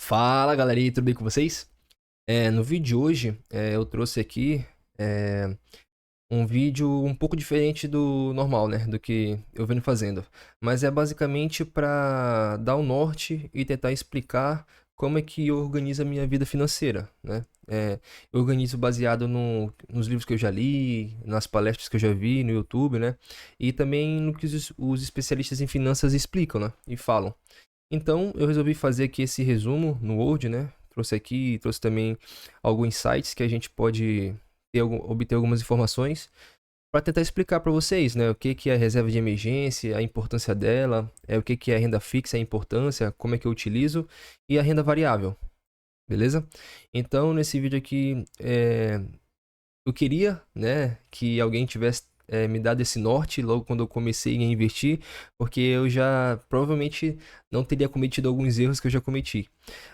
Fala galerinha, tudo bem com vocês? No vídeo de hoje eu trouxe aqui é, um vídeo um pouco diferente do normal, né? Do que eu venho fazendo. Mas é basicamente para dar um norte e tentar explicar como é que eu organizo a minha vida financeira, né? Eu organizo baseado nos livros que eu já li, nas palestras que eu já vi no YouTube, né? E também no que os especialistas em finanças explicam, né? E falam. Então, eu resolvi fazer aqui esse resumo no Word, né? Trouxe aqui, trouxe também alguns sites que a gente pode obter algumas informações para tentar explicar para vocês, né? O que que é reserva de emergência, a importância dela, o que que é renda fixa, a importância, como é que eu utilizo e a renda variável, beleza? Então, nesse vídeo aqui, eu queria, né, que alguém tivesse me dado esse norte logo quando eu comecei a investir, porque eu já provavelmente não teria cometido alguns erros que eu já cometi.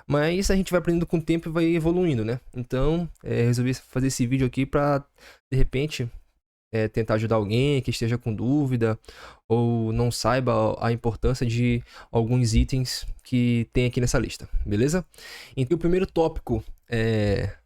Mas a gente vai aprendendo com o tempo e vai evoluindo, né? Então, resolvi fazer esse vídeo aqui para, de repente, tentar ajudar alguém que esteja com dúvida ou não saiba a importância de alguns itens que tem aqui nessa lista, beleza? Então, o primeiro tópico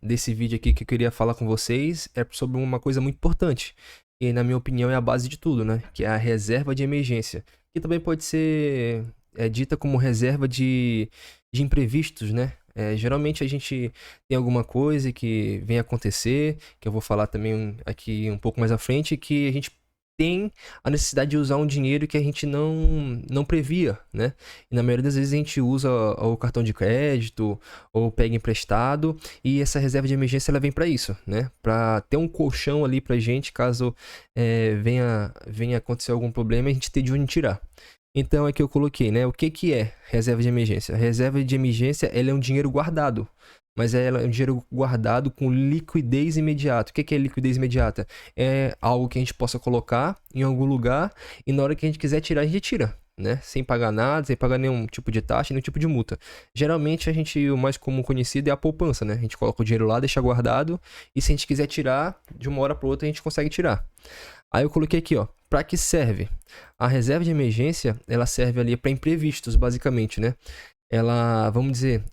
desse vídeo aqui que eu queria falar com vocês é sobre uma coisa muito importante, e na minha opinião é a base de tudo, né? Que é a reserva de emergência, que também pode ser dita como reserva de imprevistos, né? Geralmente a gente tem alguma coisa que vem acontecer, que eu vou falar também aqui um pouco mais à frente, que a gente tem a necessidade de usar um dinheiro que a gente não previa, né? E na maioria das vezes a gente usa o cartão de crédito ou pega emprestado, e essa reserva de emergência ela vem para isso, né? Para ter um colchão ali pra gente caso venha acontecer algum problema, a gente ter de onde tirar. Então aqui eu coloquei, né? O que que é reserva de emergência? A reserva de emergência, ela é um dinheiro guardado, mas ela é um dinheiro guardado com liquidez imediata. O que que é liquidez imediata? É algo que a gente possa colocar em algum lugar e na hora que a gente quiser tirar, a gente tira, né? Sem pagar nada, sem pagar nenhum tipo de taxa, nenhum tipo de multa. Geralmente o mais comum conhecido é a poupança, né? A gente coloca o dinheiro lá, deixa guardado e se a gente quiser tirar, de uma hora para outra a gente consegue tirar. Aí eu coloquei aqui, ó, para que serve? A reserva de emergência, ela serve ali para imprevistos, basicamente, né? Ela, vamos dizer,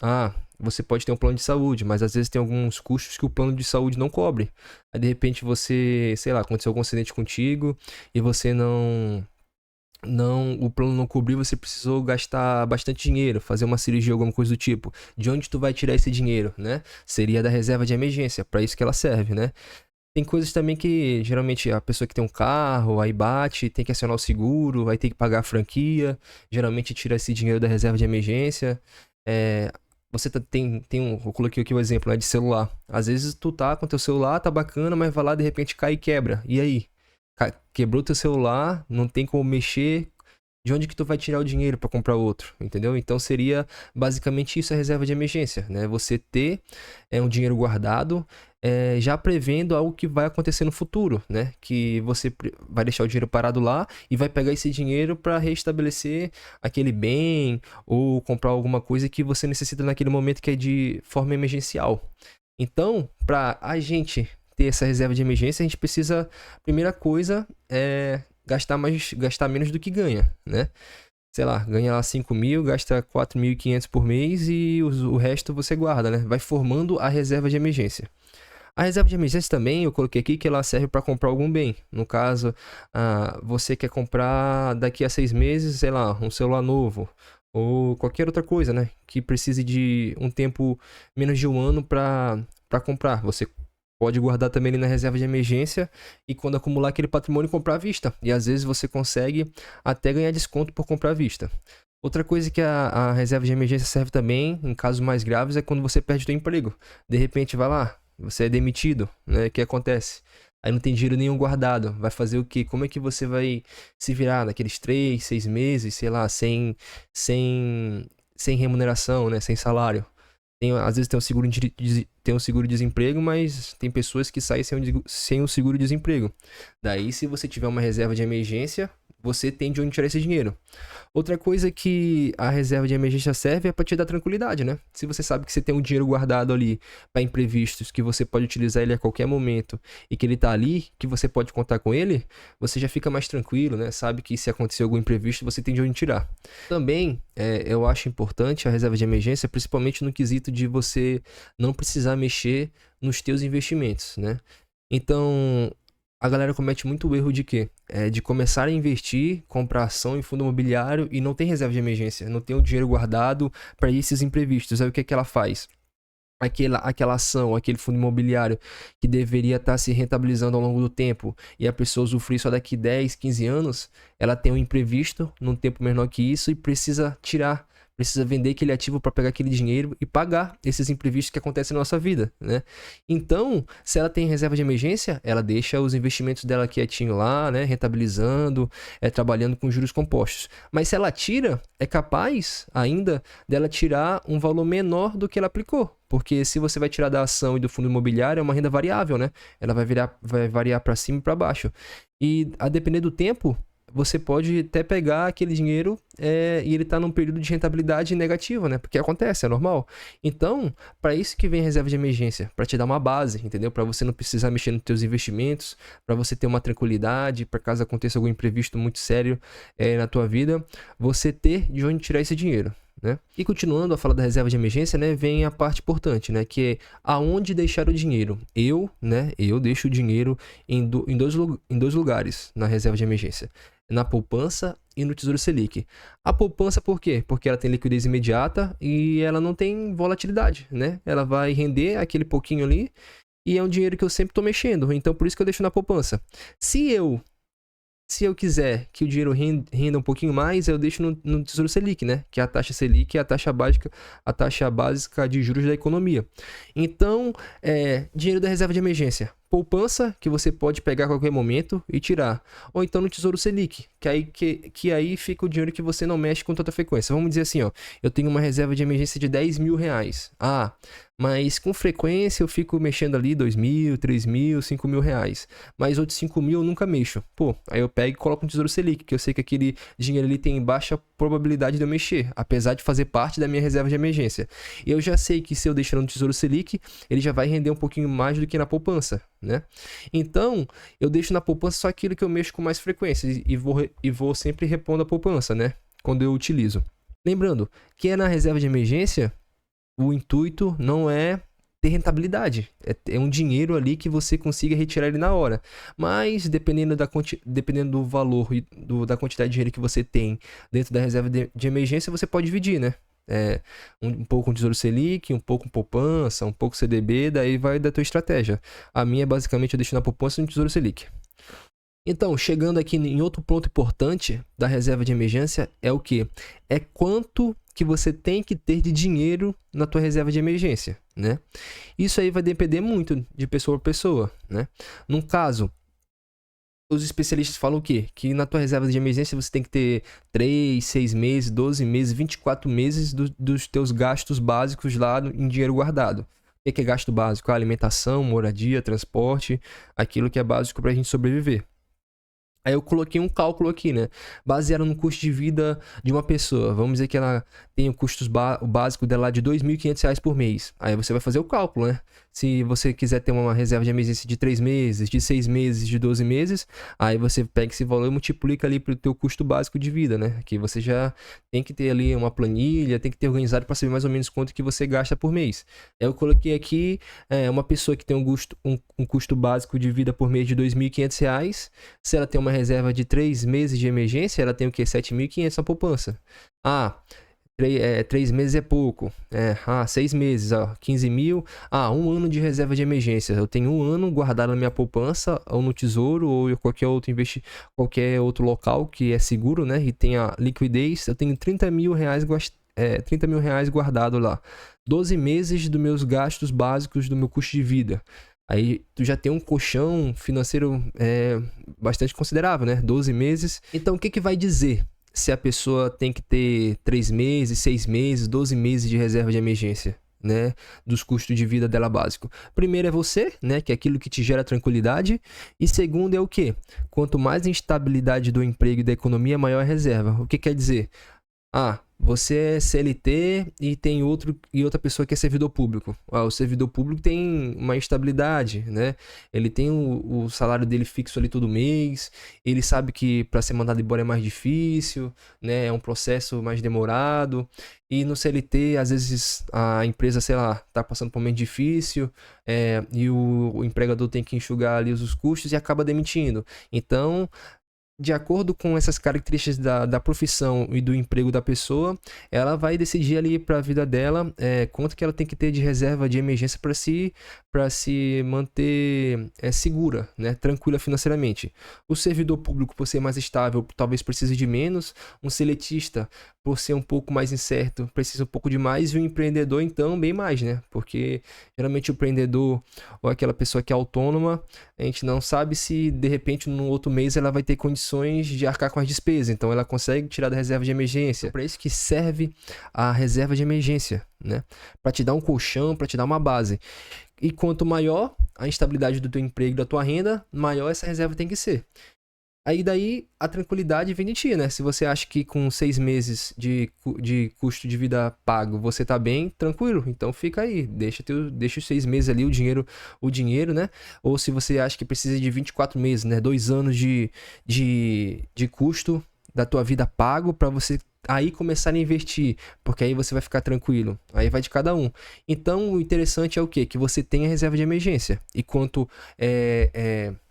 você pode ter um plano de saúde, mas às vezes tem alguns custos que o plano de saúde não cobre. Aí de repente você, sei lá, aconteceu algum acidente contigo e você o plano não cobriu, você precisou gastar bastante dinheiro, fazer uma cirurgia, alguma coisa do tipo. De onde tu vai tirar esse dinheiro, né? Seria da reserva de emergência, para isso que ela serve, né? Tem coisas também que geralmente a pessoa que tem um carro, aí bate, tem que acionar o seguro, vai ter que pagar a franquia, geralmente tira esse dinheiro da reserva de emergência. É, você eu coloquei aqui o exemplo, né, de celular. Às vezes tu tá com teu celular, tá bacana, mas vai lá de repente cai e quebra. E aí? Quebrou teu celular, não tem como mexer, de onde que tu vai tirar o dinheiro para comprar outro, entendeu? Então seria basicamente isso a reserva de emergência, né? Você ter um dinheiro guardado, já prevendo algo que vai acontecer no futuro, né? Que você vai deixar o dinheiro parado lá e vai pegar esse dinheiro para restabelecer aquele bem ou comprar alguma coisa que você necessita naquele momento que é de forma emergencial. Então, para a gente ter essa reserva de emergência, a gente precisa, primeira coisa, gastar menos do que ganha, né? Sei lá, ganha lá 5 mil, gasta 4.500 por mês e o resto você guarda, né? Vai formando a reserva de emergência. A reserva de emergência também, eu coloquei aqui que ela serve para comprar algum bem. No caso, você quer comprar daqui a 6 meses, sei lá, um celular novo ou qualquer outra coisa, né? Que precise de um tempo menos de um ano para comprar. Você pode guardar também ali na reserva de emergência e quando acumular aquele patrimônio comprar à vista. E às vezes você consegue até ganhar desconto por comprar à vista. Outra coisa que a reserva de emergência serve também, em casos mais graves, é quando você perde o seu emprego. De repente, vai lá, você é demitido, né? O que acontece? Aí não tem dinheiro nenhum guardado. Vai fazer o quê? Como é que você vai se virar naqueles 3, 6 meses, sei lá, sem, sem remuneração, né? Sem salário? Às vezes tem um seguro-desemprego, mas tem pessoas que saem sem o seguro-desemprego. Daí, se você tiver uma reserva de emergência, você tem de onde tirar esse dinheiro. Outra coisa que a reserva de emergência serve é para te dar tranquilidade, né? Se você sabe que você tem um dinheiro guardado ali para imprevistos, que você pode utilizar ele a qualquer momento e que ele tá ali, que você pode contar com ele, você já fica mais tranquilo, né? Sabe que se acontecer algum imprevisto, você tem de onde tirar. Também, eu acho importante a reserva de emergência, principalmente no quesito de você não precisar mexer nos teus investimentos, né? Então, a galera comete muito o erro de quê? De começar a investir, comprar ação em fundo imobiliário e não tem reserva de emergência, não tem o dinheiro guardado para esses imprevistos. Aí o que é que ela faz? Aquela ação, aquele fundo imobiliário que deveria estar se rentabilizando ao longo do tempo e a pessoa usufruir só daqui 10, 15 anos, ela tem um imprevisto num tempo menor que isso e precisa vender aquele ativo para pegar aquele dinheiro e pagar esses imprevistos que acontecem na nossa vida, né? Então, se ela tem reserva de emergência, ela deixa os investimentos dela quietinho lá, né? Rentabilizando, trabalhando com juros compostos. Mas se ela tira, é capaz ainda dela tirar um valor menor do que ela aplicou. Porque se você vai tirar da ação e do fundo imobiliário, é uma renda variável, né? Ela vai variar para cima e para baixo. E a depender do tempo, você pode até pegar aquele dinheiro e ele tá num período de rentabilidade negativa, né? Porque acontece, é normal. Então, para isso que vem a reserva de emergência, para te dar uma base, entendeu? Para você não precisar mexer nos teus investimentos, para você ter uma tranquilidade, para caso aconteça algum imprevisto muito sério na tua vida, você ter de onde tirar esse dinheiro, né? E continuando a falar da reserva de emergência, né, vem a parte importante, né, que é aonde deixar o dinheiro. Eu deixo o dinheiro em dois lugares na reserva de emergência. Na poupança e no Tesouro Selic. A poupança por quê? Porque ela tem liquidez imediata e ela não tem volatilidade, né? Ela vai render aquele pouquinho ali e é um dinheiro que eu sempre estou mexendo, então por isso que eu deixo na poupança. Se eu quiser que o dinheiro renda um pouquinho mais, eu deixo no Tesouro Selic, né? Que é a taxa Selic, é a taxa básica de juros da economia. Então, dinheiro da reserva de emergência. Poupança, que você pode pegar a qualquer momento e tirar. Ou então no Tesouro Selic, que aí fica o dinheiro que você não mexe com tanta frequência. Vamos dizer assim, ó, eu tenho uma reserva de emergência de 10 mil reais. Mas com frequência eu fico mexendo ali 2 mil, 3 mil, 5 mil reais. Mas outros 5 mil eu nunca mexo. Aí eu pego e coloco no Tesouro Selic, que eu sei que aquele dinheiro ali tem baixa probabilidade de eu mexer, apesar de fazer parte da minha reserva de emergência. Eu já sei que se eu deixar no Tesouro Selic, ele já vai render um pouquinho mais do que na poupança, né? Então, eu deixo na poupança só aquilo que eu mexo com mais frequência e vou sempre repondo a poupança, né? Quando eu utilizo. Lembrando que na reserva de emergência, o intuito não é ter rentabilidade. É um dinheiro ali que você consiga retirar ele na hora. Mas, dependendo do valor e da quantidade de dinheiro que você tem dentro da reserva de emergência, você pode dividir, né? Um pouco com Tesouro Selic, um pouco com poupança, um pouco CDB, daí vai da tua estratégia. A minha, basicamente, eu deixo na poupança e no Tesouro Selic. Então, chegando aqui em outro ponto importante da reserva de emergência, é o quê? É quanto que você tem que ter de dinheiro na tua reserva de emergência, né? Isso aí vai depender muito de pessoa para pessoa, né? Num caso, os especialistas falam o quê? Que na tua reserva de emergência você tem que ter 3, 6 meses, 12 meses, 24 meses dos teus gastos básicos lá em dinheiro guardado. O que é gasto básico? Alimentação, moradia, transporte, aquilo que é básico para a gente sobreviver. Aí eu coloquei um cálculo aqui, né? Baseado no custo de vida de uma pessoa. Vamos dizer que ela tem o custo básico dela de R$ 2.500 por mês. Aí você vai fazer o cálculo, né? Se você quiser ter uma reserva de emergência de 3 meses, de 6 meses, de 12 meses, aí você pega esse valor e multiplica ali para o teu custo básico de vida, né? Que você já tem que ter ali uma planilha, tem que ter organizado para saber mais ou menos quanto que você gasta por mês. Aí eu coloquei aqui uma pessoa que tem um custo básico de vida por mês de R$ 2.500. Se ela tem uma reserva de 3 meses de emergência, ela tem o quê? 7.500 na poupança. 3 meses é pouco. 6 meses, 15 mil. Um ano de reserva de emergência. Eu tenho um ano guardado na minha poupança, ou no tesouro, ou em qualquer outro local que é seguro, né? E tenha liquidez. Eu tenho 30 mil reais guardado lá. 12 meses dos meus gastos básicos do meu custo de vida. Aí tu já tem um colchão financeiro bastante considerável, né? 12 meses. Então o que vai dizer se a pessoa tem que ter 3 meses, 6 meses, 12 meses de reserva de emergência? né, dos custos de vida dela básico. Primeiro é você, né, que é aquilo que te gera tranquilidade, e segundo é o quê? Quanto mais instabilidade do emprego e da economia, maior a reserva. O que quer dizer? Ah, você é CLT e tem outra pessoa que é servidor público. Ah, o servidor público tem uma estabilidade, né? Ele tem o salário dele fixo ali todo mês, ele sabe que para ser mandado embora é mais difícil, né? É um processo mais demorado. E no CLT, às vezes a empresa, sei lá, tá passando por um momento difícil, e o empregador tem que enxugar ali os custos e acaba demitindo. Então, de acordo com essas características da profissão e do emprego da pessoa, ela vai decidir ali para a vida dela quanto que ela tem que ter de reserva de emergência para se manter segura, né, tranquila financeiramente. O servidor público, por ser mais estável, talvez precise de menos. Um seletista, por ser um pouco mais incerto, precisa um pouco de mais. E o empreendedor, então, bem mais, né? Porque geralmente o empreendedor ou aquela pessoa que é autônoma, a gente não sabe se de repente no outro mês ela vai ter condições de arcar com as despesas, então ela consegue tirar da reserva de emergência. Para isso que serve a reserva de emergência, né? Para te dar um colchão, para te dar uma base. E quanto maior a instabilidade do teu emprego, da tua renda, maior essa reserva tem que ser. Aí daí a tranquilidade vem de ti, né? Se você acha que com 6 meses de custo de vida pago você tá bem, tranquilo, então fica aí, deixa os 6 meses ali, o dinheiro, né? Ou se você acha que precisa de 24 meses, né? 2 anos de custo da tua vida pago para você aí começar a investir, porque aí você vai ficar tranquilo. Aí vai de cada um. Então o interessante é o quê? Que você tenha reserva de emergência. E quanto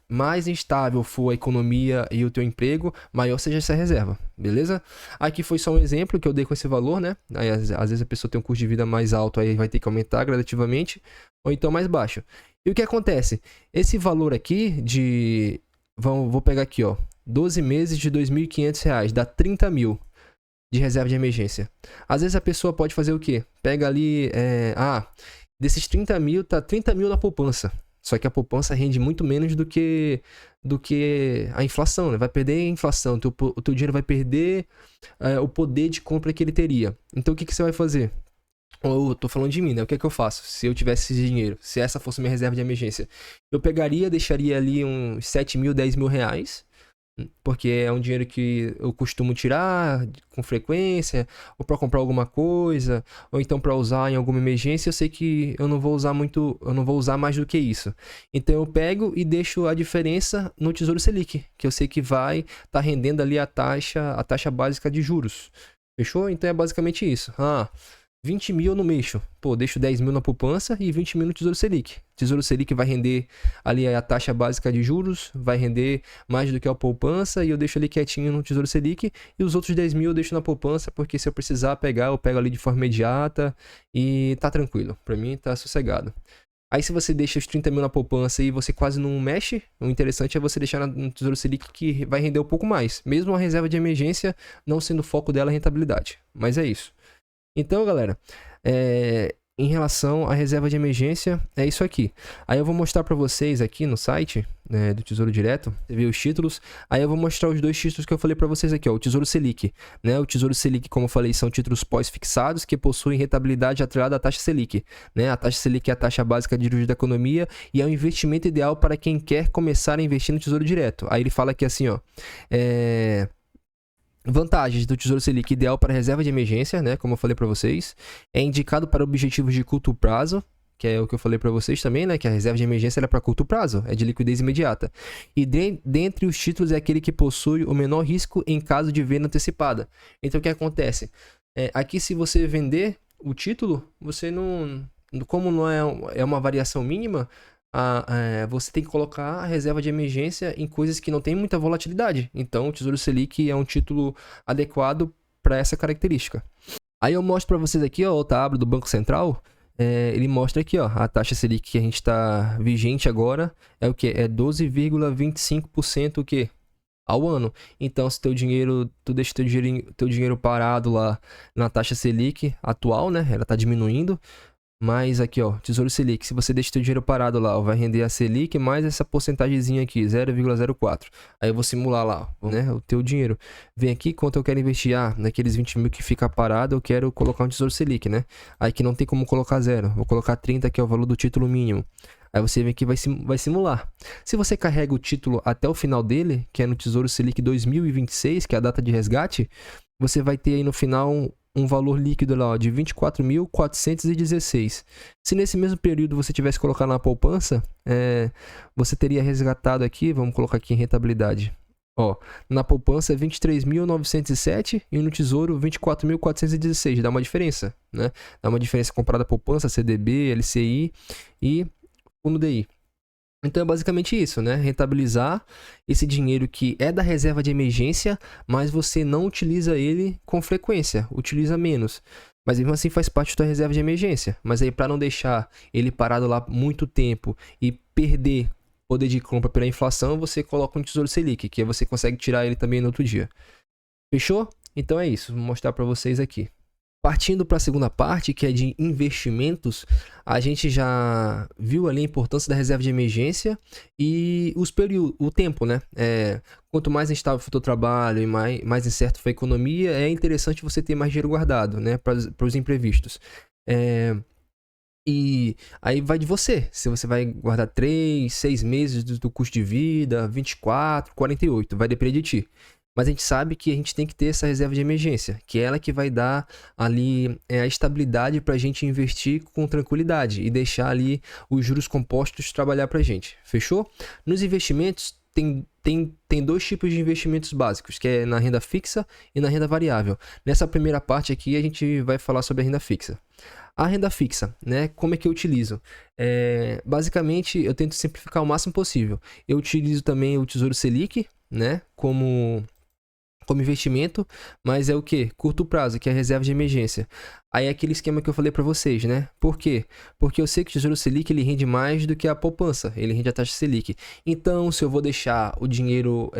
mais instável for a economia e o teu emprego, maior seja essa reserva, beleza? Aqui foi só um exemplo que eu dei com esse valor, né? Aí, às vezes a pessoa tem um custo de vida mais alto, aí vai ter que aumentar gradativamente, ou então mais baixo. E o que acontece? Esse valor aqui vou pegar aqui, ó, 12 meses de R$ 2.500, dá 30 mil de reserva de emergência. Às vezes a pessoa pode fazer o quê? Pega ali, desses 30 mil, tá 30 mil na poupança. Só que a poupança rende muito menos do que a inflação, né? Vai perder a inflação, o teu dinheiro vai perder o poder de compra que ele teria. Então o que você vai fazer? Eu tô falando de mim, né? O que é que eu faço se eu tivesse esse dinheiro? Se essa fosse minha reserva de emergência? Eu pegaria, deixaria ali uns 7 mil, 10 mil reais, porque é um dinheiro que eu costumo tirar com frequência, ou para comprar alguma coisa, ou então para usar em alguma emergência. Eu sei que eu não vou usar mais do que isso. Então eu pego e deixo a diferença no Tesouro Selic, que eu sei que vai estar rendendo ali a taxa básica de juros. Fechou? Então é basicamente isso. 20 mil eu não mexo. Pô, deixo 10 mil na poupança e 20 mil no Tesouro Selic. Tesouro Selic vai render ali a taxa básica de juros, vai render mais do que a poupança, e eu deixo ali quietinho no Tesouro Selic, e os outros 10 mil eu deixo na poupança, porque se eu precisar pegar, eu pego ali de forma imediata e tá tranquilo. Pra mim tá sossegado. Aí se você deixa os 30 mil na poupança e você quase não mexe, o interessante é você deixar no Tesouro Selic, que vai render um pouco mais. Mesmo a reserva de emergência não sendo o foco dela a rentabilidade. Mas é isso. Então, galera, em relação à reserva de emergência, é isso aqui. Aí eu vou mostrar para vocês aqui no site, né, do Tesouro Direto, você vê os títulos. Aí eu vou mostrar os dois títulos que eu falei para vocês aqui, ó, o Tesouro Selic, né? O Tesouro Selic, como eu falei, são títulos pós-fixados que possuem rentabilidade atrelada à taxa Selic, né? A taxa Selic é a taxa básica de juros da economia e é um investimento ideal para quem quer começar a investir no Tesouro Direto. Aí ele fala aqui assim, ó, vantagens do Tesouro Selic: ideal para reserva de emergência, né? Como eu falei para vocês. É indicado para objetivos de curto prazo, que é o que eu falei para vocês também, né? Que a reserva de emergência é para curto prazo, é de liquidez imediata. E dentre os títulos é aquele que possui o menor risco em caso de venda antecipada. Então o que acontece? Aqui, se você vender o título, você não... Como não é uma variação mínima, você tem que colocar a reserva de emergência em coisas que não tem muita volatilidade. Então, o Tesouro Selic é um título adequado para essa característica. Aí eu mostro para vocês aqui, ó, outra aba do Banco Central. Ele mostra aqui, ó, a taxa Selic que a gente está vigente agora é o que? É 12,25% o quê? Ao ano. Então, se tu deixa teu dinheiro parado lá na taxa Selic atual, né? Ela está diminuindo. mais aqui, ó, Tesouro Selic. Se você deixa o seu dinheiro parado lá, ó, vai render a Selic mais essa porcentagemzinha aqui, 0,04. Aí eu vou simular lá, ó, né, o teu dinheiro. Vem aqui, quanto eu quero investir? Ah, naqueles 20 mil que fica parado, eu quero colocar um Tesouro Selic, né? Aí que não tem como colocar 0. Vou colocar 30, que é o valor do título mínimo. Aí você vem aqui e vai simular. Se você carrega o título até o final dele, que é no Tesouro Selic 2026, que é a data de resgate, você vai ter aí no final um valor líquido lá, ó, de 24.416. Se nesse mesmo período você tivesse colocado na poupança, você teria resgatado aqui, vamos colocar aqui em rentabilidade. Ó, na poupança é 23.907 e no tesouro 24.416. Dá uma diferença, né? Dá uma diferença comparada à poupança, CDB, LCI e fundo DI. Então é basicamente isso, né? Rentabilizar esse dinheiro que é da reserva de emergência, mas você não utiliza ele com frequência, utiliza menos. Mas mesmo assim faz parte da tua reserva de emergência. Mas aí para não deixar ele parado lá muito tempo e perder poder de compra pela inflação, você coloca um Tesouro Selic, que aí você consegue tirar ele também no outro dia. Fechou? Então é isso, vou mostrar para vocês aqui. Partindo para a segunda parte, que é de investimentos, a gente já viu ali a importância da reserva de emergência e o tempo, né? Quanto mais instável for o teu trabalho e mais incerto for a economia, é interessante você ter mais dinheiro guardado, né? Para os imprevistos. E aí vai de você, se você vai guardar 3, 6 meses do custo de vida, 24, 48, vai depender de ti. Mas a gente sabe que a gente tem que ter essa reserva de emergência, que é ela que vai dar ali a estabilidade para a gente investir com tranquilidade e deixar ali os juros compostos trabalhar para a gente. Fechou? Nos investimentos, tem dois tipos de investimentos básicos, que é na renda fixa e na renda variável. Nessa primeira parte aqui, a gente vai falar sobre a renda fixa. A renda fixa, né? Como é que eu utilizo? Basicamente, eu tento simplificar o máximo possível. Eu utilizo também o Tesouro Selic, né? Como investimento, mas é o que? Curto prazo, que é a reserva de emergência. Aí é aquele esquema que eu falei para vocês, né? Por quê? Porque eu sei que o Tesouro Selic ele rende mais do que a poupança, ele rende a taxa Selic. Então, se eu vou deixar o dinheiro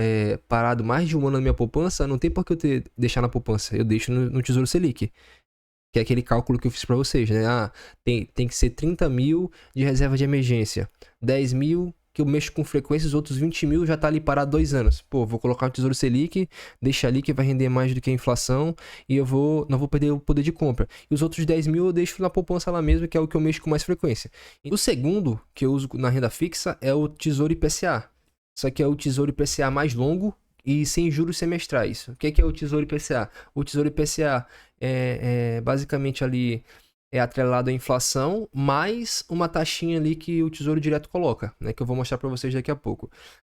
parado mais de um ano na minha poupança, não tem por que eu deixar na poupança, eu deixo no Tesouro Selic. Que é aquele cálculo que eu fiz para vocês, né? Tem que ser 30 mil de reserva de emergência, 10 mil que eu mexo com frequência, os outros 20 mil já tá ali parado 2 anos. Pô, vou colocar um Tesouro Selic, deixa ali que vai render mais do que a inflação e eu não vou perder o poder de compra. E os outros 10 mil eu deixo na poupança lá mesmo, que é o que eu mexo com mais frequência. E o segundo que eu uso na renda fixa é o Tesouro IPCA. Só que é o Tesouro IPCA mais longo e sem juros semestrais. O que é o Tesouro IPCA? O Tesouro IPCA basicamente ali atrelado à inflação, mais uma taxinha ali que o Tesouro Direto coloca, né? Que eu vou mostrar para vocês daqui a pouco.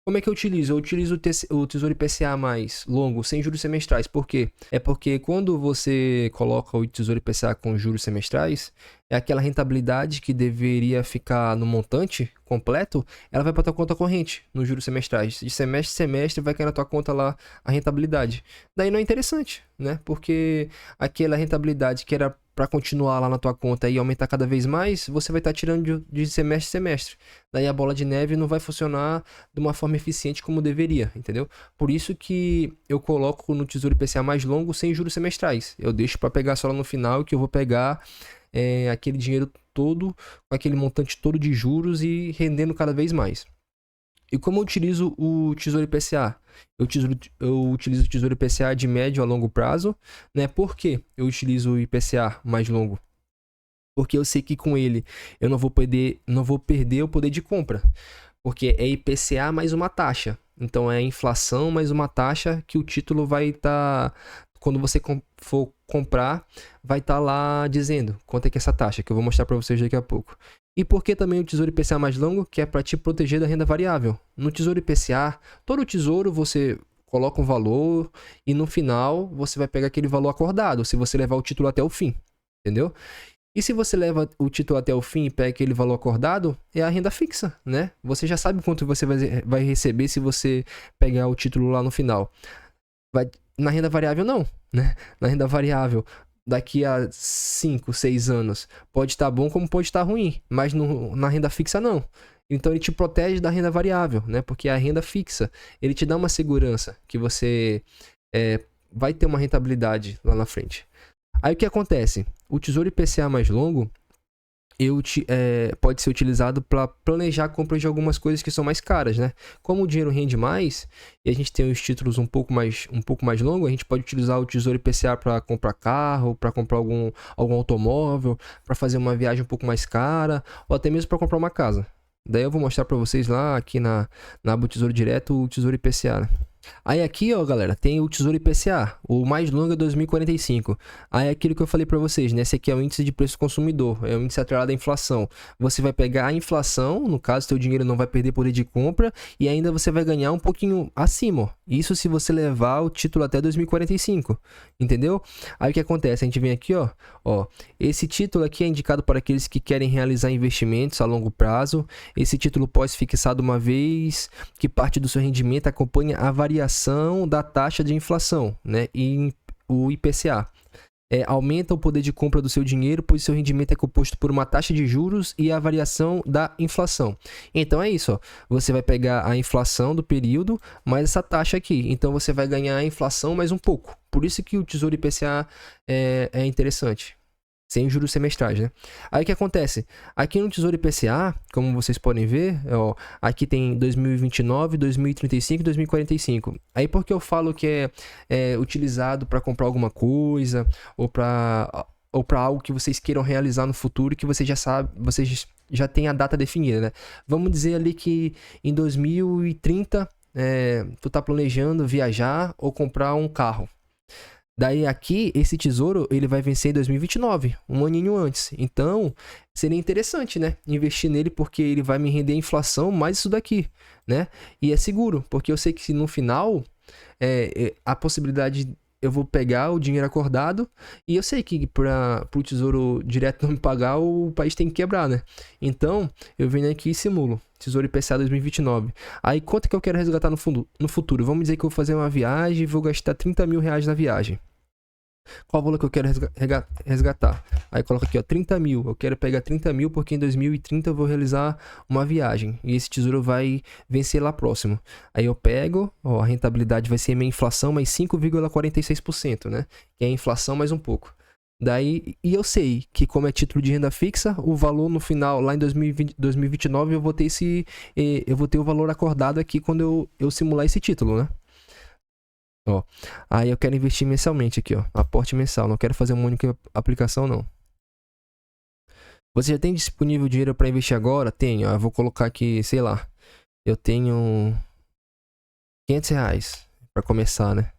Como é que eu utilizo? Eu utilizo o Tesouro IPCA mais longo, sem juros semestrais. Por quê? É porque quando você coloca o Tesouro IPCA com juros semestrais, é aquela rentabilidade que deveria ficar no montante completo, ela vai para tua conta corrente, nos juros semestrais. De semestre em semestre vai cair na tua conta lá a rentabilidade. Daí não é interessante, né? Porque aquela rentabilidade que era para continuar lá na tua conta e aumentar cada vez mais, você vai estar tirando de semestre em semestre. Daí a bola de neve não vai funcionar de uma forma eficiente como deveria, entendeu? Por isso que eu coloco no Tesouro IPCA mais longo sem juros semestrais. Eu deixo para pegar só lá no final, que eu vou pegar aquele dinheiro todo, com aquele montante todo de juros e rendendo cada vez mais. E como eu utilizo o Tesouro IPCA? Eu utilizo o Tesouro IPCA de médio a longo prazo, né? Por que eu utilizo o IPCA mais longo? Porque eu sei que com ele eu não vou perder o poder de compra. Porque é IPCA mais uma taxa. Então é a inflação mais uma taxa que o título vai estar... Quando você for comprar, vai estar lá dizendo quanto é que é essa taxa, que eu vou mostrar para vocês daqui a pouco. E por que também o Tesouro IPCA mais longo? Que é para te proteger da renda variável. No Tesouro IPCA, todo tesouro você coloca um valor e no final você vai pegar aquele valor acordado, se você levar o título até o fim, entendeu? E se você leva o título até o fim e pega aquele valor acordado, é a renda fixa, né? Você já sabe quanto você vai receber se você pegar o título lá no final. Na renda variável não, né? Na renda variável, daqui a 5, 6 anos, pode estar bom como pode estar ruim, mas na renda fixa não. Então ele te protege da renda variável, né? Porque a renda fixa, ele te dá uma segurança que você vai ter uma rentabilidade lá na frente. Aí o que acontece? O Tesouro IPCA mais longo, pode ser utilizado para planejar a compra de algumas coisas que são mais caras, né? Como o dinheiro rende mais e a gente tem os títulos um pouco mais longos, a gente pode utilizar o Tesouro IPCA para comprar carro, para comprar algum automóvel, para fazer uma viagem um pouco mais cara, ou até mesmo para comprar uma casa. Daí eu vou mostrar para vocês lá aqui na aba Tesouro Direto o Tesouro IPCA, né? Aí aqui, ó, galera, tem o Tesouro IPCA, o mais longo é 2045. Aí aquilo que eu falei pra vocês, né? Esse aqui é o índice de preço consumidor, é o índice atrelado à inflação. Você vai pegar a inflação, no caso, seu dinheiro não vai perder poder de compra e ainda você vai ganhar um pouquinho acima, ó. Isso se você levar o título até 2045, entendeu? Aí o que acontece? A gente vem aqui, ó, esse título aqui é indicado para aqueles que querem realizar investimentos a longo prazo. Esse título pós-fixado uma vez que parte do seu rendimento acompanha a variação da taxa de inflação, né? E o IPCA. Aumenta o poder de compra do seu dinheiro, pois seu rendimento é composto por uma taxa de juros e a variação da inflação. Então é isso, ó. Você vai pegar a inflação do período, mais essa taxa aqui. Então você vai ganhar a inflação mais um pouco. Por isso que o Tesouro IPCA é interessante. Sem juros semestrais, né? Aí o que acontece? Aqui no Tesouro IPCA, como vocês podem ver, ó, aqui tem 2029, 2035 e 2045. Aí porque eu falo que é utilizado para comprar alguma coisa ou para algo que vocês queiram realizar no futuro e que você já sabe, vocês já tem a data definida, né? Vamos dizer ali que em 2030 tu tá planejando viajar ou comprar um carro. Daí aqui, esse tesouro, ele vai vencer em 2029, um aninho antes. Então, seria interessante, né? Investir nele porque ele vai me render inflação mais isso daqui, né? E é seguro, porque eu sei que no final, a possibilidade... Eu vou pegar o dinheiro acordado e eu sei que para o Tesouro Direto não me pagar, o país tem que quebrar, né? Então, eu venho aqui e simulo. Tesouro IPCA 2029. Aí, quanto que eu quero resgatar no futuro? Vamos dizer que eu vou fazer uma viagem e vou gastar 30 mil reais na viagem. Qual o valor que eu quero resgatar? Aí coloca aqui, ó, 30 mil. Eu quero pegar 30 mil porque em 2030 eu vou realizar uma viagem. E esse tesouro vai vencer lá próximo. Aí eu pego, ó, a rentabilidade vai ser minha inflação mais 5,46%, né? Que é a inflação mais um pouco. Daí, e eu sei que como é título de renda fixa, o valor no final, lá em 2029, eu vou ter o valor acordado aqui quando eu simular esse título, né? Ó, aí eu quero investir mensalmente aqui, ó, aporte mensal, não quero fazer uma única aplicação não. Você já tem disponível dinheiro para investir agora? Tenho, ó, eu vou colocar aqui, sei lá, eu tenho 500 reais para começar, né?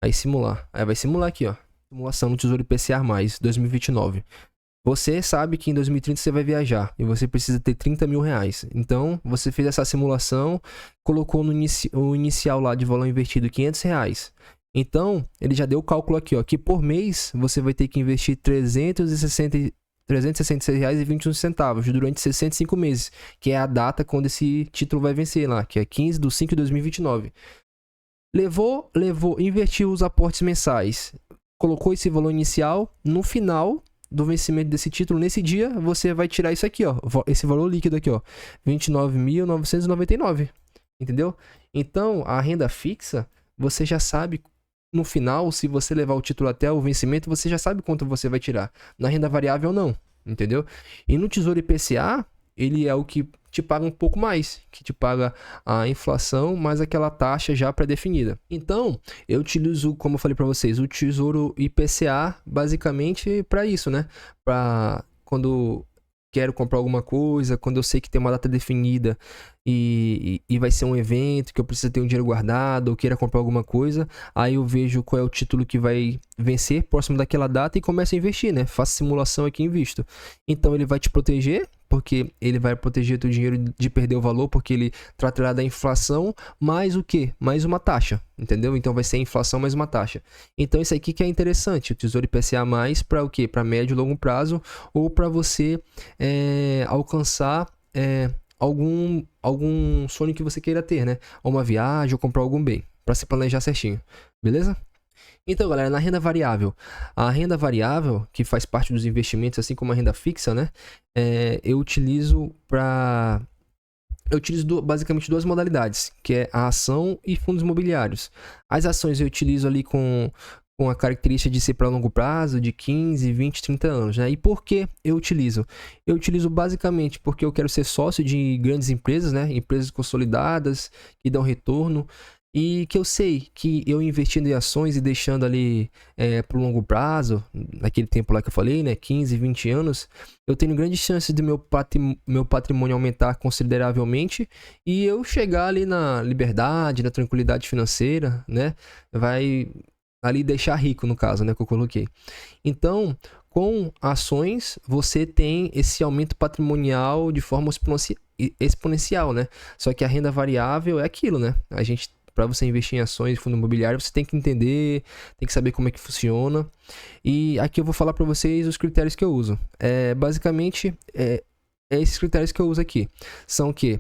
Aí simular, aí vai simular aqui, ó, simulação no Tesouro IPCA+, 2029. Você sabe que em 2030 você vai viajar e você precisa ter 30 mil reais. Então, você fez essa simulação, colocou o inicial lá de valor invertido 500 reais. Então, ele já deu o cálculo aqui, ó, que por mês você vai ter que investir R$ 366,21 durante 65 meses, que é a data quando esse título vai vencer lá, que é 15/5/2029. Investiu os aportes mensais, colocou esse valor inicial, no final do vencimento desse título, nesse dia, você vai tirar isso aqui, ó, esse valor líquido aqui, ó, 29.999, entendeu? Então, a renda fixa, você já sabe, no final, se você levar o título até o vencimento, você já sabe quanto você vai tirar. Na renda variável, não, entendeu? E no Tesouro IPCA, ele é o que te paga um pouco mais, que te paga a inflação mais aquela taxa já pré-definida. Então, eu utilizo, como eu falei para vocês, o Tesouro IPCA basicamente para isso, né? Para quando quero comprar alguma coisa, quando eu sei que tem uma data definida e vai ser um evento que eu preciso ter um dinheiro guardado ou queira comprar alguma coisa, aí eu vejo qual é o título que vai vencer próximo daquela data e começo a investir, né? Faço simulação aqui e invisto. Então ele vai te proteger, porque ele vai proteger teu dinheiro de perder o valor, porque ele tratará da inflação mais o quê? Mais uma taxa, entendeu? Então vai ser a inflação mais uma taxa. Então isso aqui que é interessante, o Tesouro IPCA mais para o quê? Para médio e longo prazo ou para você alcançar algum sonho que você queira ter, né? Ou uma viagem ou comprar algum bem, para se planejar certinho, beleza? Então, galera, na renda variável, a renda variável, que faz parte dos investimentos, assim como a renda fixa, né? Eu utilizo basicamente duas modalidades, que é a ação e fundos imobiliários. As ações eu utilizo ali com com a característica de ser para longo prazo, de 15, 20, 30 anos, né? E por que eu utilizo? Eu utilizo basicamente porque eu quero ser sócio de grandes empresas, né? Empresas consolidadas, que dão retorno, e que eu sei que eu investindo em ações e deixando ali para o longo prazo, naquele tempo lá que eu falei, né? 15, 20 anos, eu tenho grandes chances de meu patrimônio aumentar consideravelmente e eu chegar ali na liberdade, na tranquilidade financeira, né? Vai ali deixar rico, no caso, né, que eu coloquei. Então, com ações, você tem esse aumento patrimonial de forma exponencial, né? Só que a renda variável é aquilo, né? A gente, para você investir em ações, fundo imobiliário, você tem que entender, tem que saber como é que funciona. E aqui eu vou falar para vocês os critérios que eu uso. Basicamente, esses critérios que eu uso aqui. São que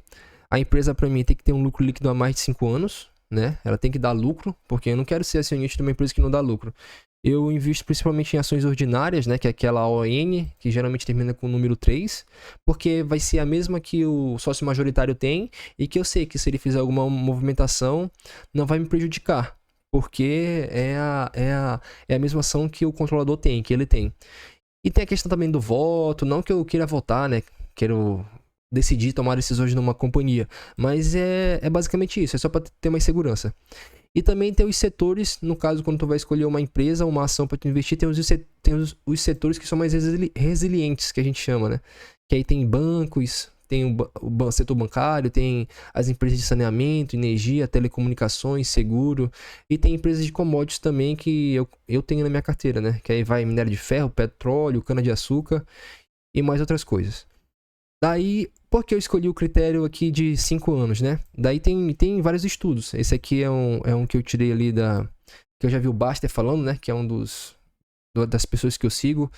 a empresa, para mim, tem que ter um lucro líquido há mais de 5 anos, né? Ela tem que dar lucro, porque eu não quero ser acionista de uma empresa que não dá lucro. Eu invisto principalmente em ações ordinárias, né? Que é aquela ON, que geralmente termina com o número 3, porque vai ser a mesma que o sócio majoritário tem e que eu sei que se ele fizer alguma movimentação, não vai me prejudicar, porque é a mesma ação que o controlador tem, que ele tem. E tem a questão também do voto, não que eu queira votar, né? Quero decidir tomar decisões numa companhia, mas é basicamente isso, é só para ter mais segurança. E também tem os setores, no caso, quando tu vai escolher uma empresa, uma ação para tu investir, tem os setores que são mais resilientes, que a gente chama, né? Que aí tem bancos, tem o setor bancário, tem as empresas de saneamento, energia, telecomunicações, seguro, e tem empresas de commodities também que eu tenho na minha carteira, né? Que aí vai minério de ferro, petróleo, cana-de-açúcar e mais outras coisas. Daí, por que eu escolhi o critério aqui de 5 anos, né? Daí tem vários estudos. Esse aqui é um que eu tirei ali que eu já vi o Baster falando, né? Que é um das pessoas que eu sigo,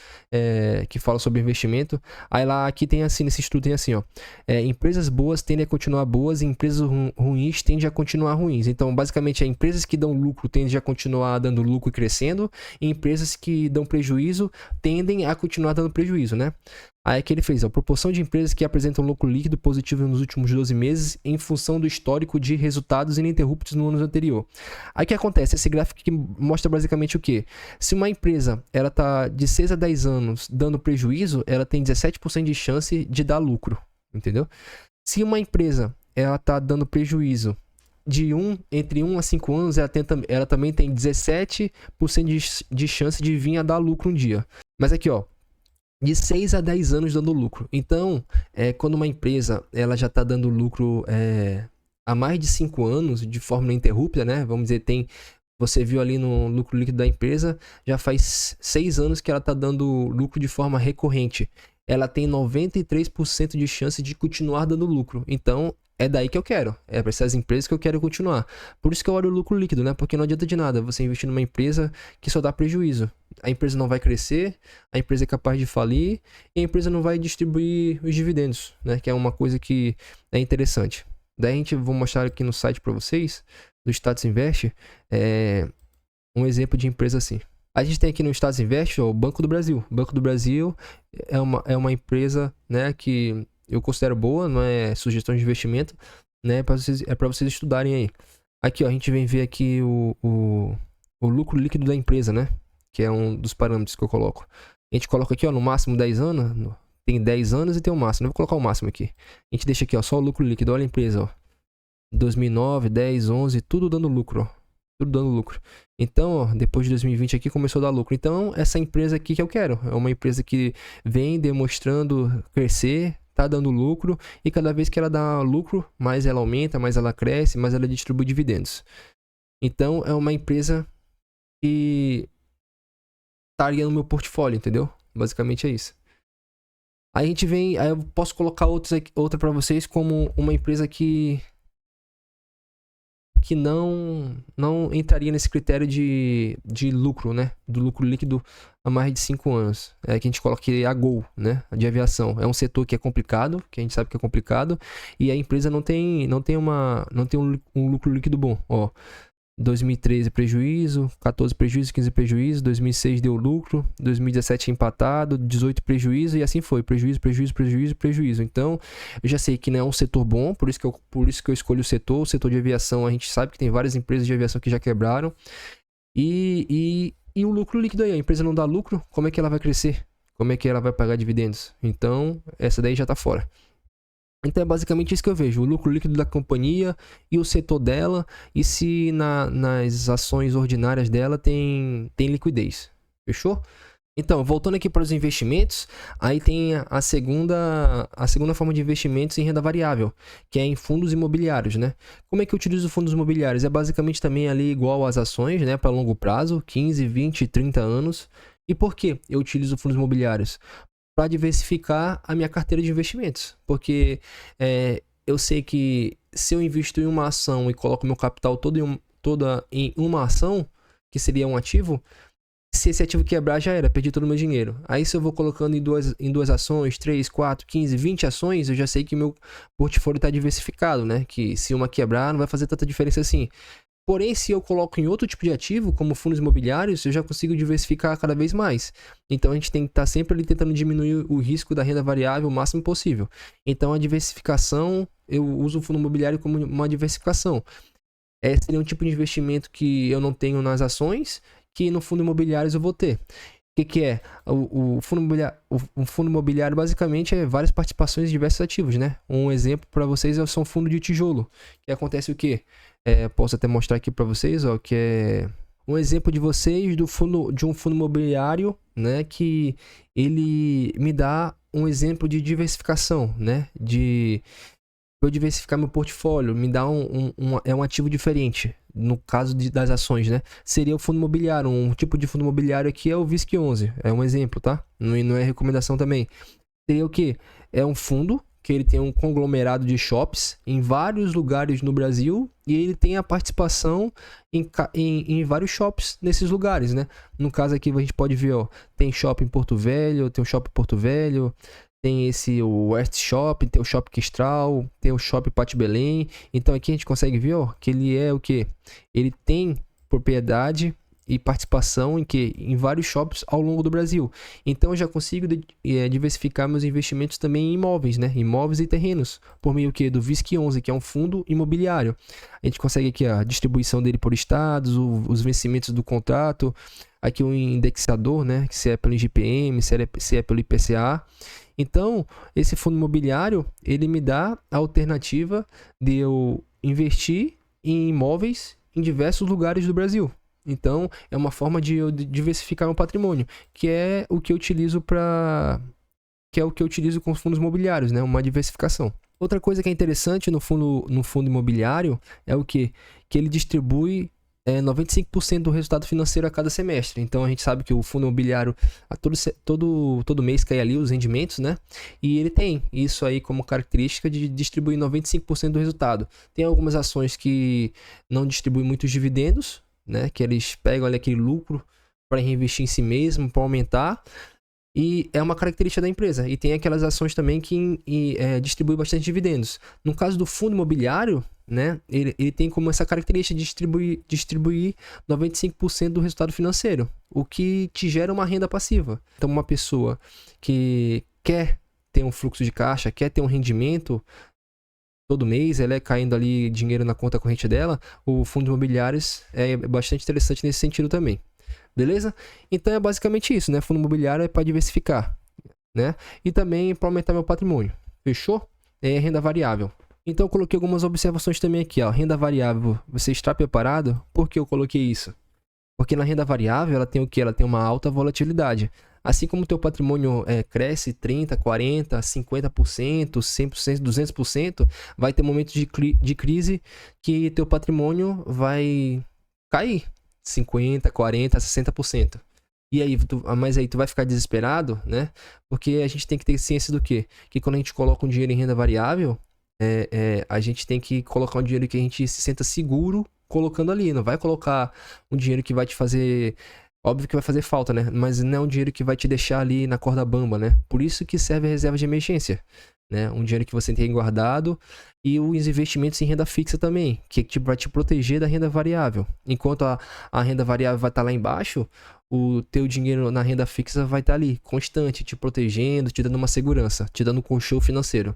que fala sobre investimento. Aí lá, aqui tem assim, nesse estudo tem assim, ó. Empresas boas tendem a continuar boas e empresas ruins tendem a continuar ruins. Então, basicamente, empresas que dão lucro tendem a continuar dando lucro e crescendo, e empresas que dão prejuízo tendem a continuar dando prejuízo, né? Aí que ele fez, a proporção de empresas que apresentam lucro líquido positivo nos últimos 12 meses em função do histórico de resultados ininterruptos no ano anterior. Aí o que acontece? Esse gráfico aqui mostra basicamente o quê? Se uma empresa ela tá de 6 a 10 anos dando prejuízo, ela tem 17% de chance de dar lucro, entendeu? Se uma empresa ela tá dando prejuízo entre 1 a 5 anos, ela também tem 17% de chance de vir a dar lucro um dia. Mas aqui, ó, de 6 a 10 anos dando lucro. Então, quando uma empresa ela já está dando lucro há mais de 5 anos, de forma ininterrupta, né? Vamos dizer, você viu ali no lucro líquido da empresa, já faz 6 anos que ela está dando lucro de forma recorrente. Ela tem 93% de chance de continuar dando lucro. Então, é daí que eu quero. É para essas empresas que eu quero continuar. Por isso que eu olho o lucro líquido, né? Porque não adianta de nada você investir numa empresa que só dá prejuízo. A empresa não vai crescer, a empresa é capaz de falir e a empresa não vai distribuir os dividendos, né? Que é uma coisa que é interessante. Daí a gente vou mostrar aqui no site para vocês, do Status Invest, um exemplo de empresa assim. A gente tem aqui no Status Invest o Banco do Brasil. O Banco do Brasil é uma empresa, né, que eu considero boa, não é sugestão de investimento, né? É para vocês estudarem aí. Aqui, ó, a gente vem ver aqui o lucro líquido da empresa, né? Que é um dos parâmetros que eu coloco. A gente coloca aqui, ó, no máximo 10 anos. Tem 10 anos e tem o máximo. Eu vou colocar o máximo aqui. A gente deixa aqui, ó, só o lucro líquido. Olha a empresa, ó. 2009, 10, 11, tudo dando lucro, ó. Tudo dando lucro. Então, ó, depois de 2020 aqui começou a dar lucro. Então, essa empresa aqui que eu quero. É uma empresa que vem demonstrando crescer, tá dando lucro. E cada vez que ela dá lucro, mais ela aumenta, mais ela cresce, mais ela distribui dividendos. Então, é uma empresa que estaria no meu portfólio, entendeu? Basicamente é isso. Aí a gente vem, aí eu posso colocar outra para vocês como uma empresa que não entraria nesse critério de lucro, né? Do lucro líquido há mais de 5 anos. Que a gente coloca aqui a Gol, né? De aviação. É um setor que é complicado, que a gente sabe que é complicado, e a empresa não tem um lucro líquido bom, ó. 2013 prejuízo, 14 prejuízo, 15 prejuízo, 2006 deu lucro, 2017 empatado, 18 prejuízo e assim foi, prejuízo. Então, eu já sei que não é um setor bom, por isso que eu escolho o setor de aviação. A gente sabe que tem várias empresas de aviação que já quebraram e lucro líquido aí. A empresa não dá lucro, como é que ela vai crescer? Como é que ela vai pagar dividendos? Então, essa daí já tá fora. Então é basicamente isso que eu vejo, o lucro líquido da companhia e o setor dela, e se nas ações ordinárias dela tem liquidez. Fechou? Então, voltando aqui para os investimentos, aí tem a segunda forma de investimentos em renda variável, que é em fundos imobiliários, né? Como é que eu utilizo fundos imobiliários? É basicamente também ali igual às ações, né? Para longo prazo, 15, 20, 30 anos. E por que eu utilizo fundos imobiliários? Para diversificar a minha carteira de investimentos. Porque eu sei que se eu invisto em uma ação e coloco meu capital toda em uma ação, que seria um ativo, se esse ativo quebrar, já era, perdi todo o meu dinheiro. Aí se eu vou colocando em duas ações, 3, 4, 15, 20 ações, eu já sei que meu portfólio está diversificado, né? Que se uma quebrar, não vai fazer tanta diferença assim. Porém, se eu coloco em outro tipo de ativo, como fundos imobiliários, eu já consigo diversificar cada vez mais. Então, a gente tem que estar sempre ali tentando diminuir o risco da renda variável o máximo possível. Então, a diversificação, eu uso o fundo imobiliário como uma diversificação. Seria um tipo de investimento que eu não tenho nas ações, que no fundo imobiliário eu vou ter. O que é? O fundo imobiliário basicamente é várias participações em diversos ativos, né? Um exemplo para vocês é um fundo de tijolo. Que acontece o quê? Posso até mostrar aqui para vocês, ó, que é um exemplo de vocês de um fundo imobiliário, né? Que ele me dá um exemplo de diversificação, né? De eu diversificar meu portfólio, me dá um ativo diferente. No caso das ações, né? Seria o fundo imobiliário. Um tipo de fundo imobiliário aqui é o VISC11. É um exemplo, tá? Não é recomendação também. Seria o quê? É um fundo que ele tem um conglomerado de shops em vários lugares no Brasil e ele tem a participação em vários shops nesses lugares, né? No caso aqui a gente pode ver, ó, tem shopping Porto Velho, tem o shopping Porto Velho, tem o West Shop, tem o Shopping Quistral, tem o Shopping Pátio Belém. Então aqui a gente consegue ver, ó, que ele é o quê? Ele tem propriedade e participação em vários shops ao longo do Brasil. Então eu já consigo diversificar meus investimentos também em imóveis, né? Imóveis e terrenos, por meio do VISC11, que é um fundo imobiliário. A gente consegue aqui a distribuição dele por estados, os vencimentos do contrato, aqui o indexador, né? Se é pelo IGPM, se é pelo IPCA. Então, esse fundo imobiliário, ele me dá a alternativa de eu investir em imóveis em diversos lugares do Brasil. Então, é uma forma de eu diversificar meu patrimônio, que é o que eu utilizo com os fundos imobiliários, né? Uma diversificação. Outra coisa que é interessante no fundo imobiliário é o quê? Que ele distribui 95% do resultado financeiro a cada semestre. Então a gente sabe que o fundo imobiliário todo mês cai ali os rendimentos, né? E ele tem isso aí como característica de distribuir 95% do resultado. Tem algumas ações que não distribuem muitos dividendos, né? Que eles pegam ali aquele lucro para reinvestir em si mesmo, para aumentar. E é uma característica da empresa. E tem aquelas ações também que distribuem bastante dividendos. No caso do fundo imobiliário, né, ele tem como essa característica de distribuir 95% do resultado financeiro, o que te gera uma renda passiva. Então, uma pessoa que quer ter um fluxo de caixa, quer ter um rendimento todo mês, ela é caindo ali dinheiro na conta corrente dela, o fundo imobiliário é bastante interessante nesse sentido também. Beleza? Então é basicamente isso, né? Fundo imobiliário é para diversificar, né? E também para aumentar meu patrimônio. Fechou? É renda variável. Então eu coloquei algumas observações também aqui, ó. Renda variável, você está preparado? Por que eu coloquei isso? Porque na renda variável ela tem o quê? Ela tem uma alta volatilidade. Assim como o teu patrimônio cresce 30%, 40%, 50%, 100%, 200%, vai ter momentos de crise que teu patrimônio vai cair 50%, 40%, 60%. E aí, mas aí tu vai ficar desesperado, né? Porque a gente tem que ter ciência do quê? Que quando a gente coloca um dinheiro em renda variável, a gente tem que colocar um dinheiro que a gente se senta seguro colocando ali. Não vai colocar um dinheiro que vai te fazer... Óbvio que vai fazer falta, né? Mas não é um dinheiro que vai te deixar ali na corda bamba, né? Por isso que serve a reserva de emergência, né? Um dinheiro que você tem guardado e os investimentos em renda fixa também, que vai te proteger da renda variável. Enquanto a renda variável vai estar lá embaixo, o teu dinheiro na renda fixa vai estar ali, constante, te protegendo, te dando uma segurança, te dando um colchão financeiro.